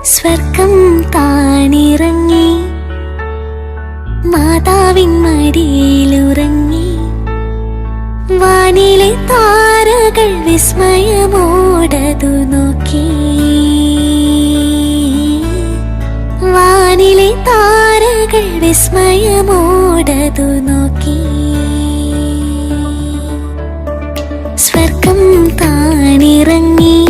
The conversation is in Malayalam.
സ്വർഗം താണിറങ്ങി മാതാവിൻ മടിയിലുറങ്ങി. വാനിലെ താരകൾ വിസ്മയമോടതു നോക്കി. വാനിലെ താരകൾ വിസ്മയമോടതു നോക്കി. സ്വർഗം താണിറങ്ങി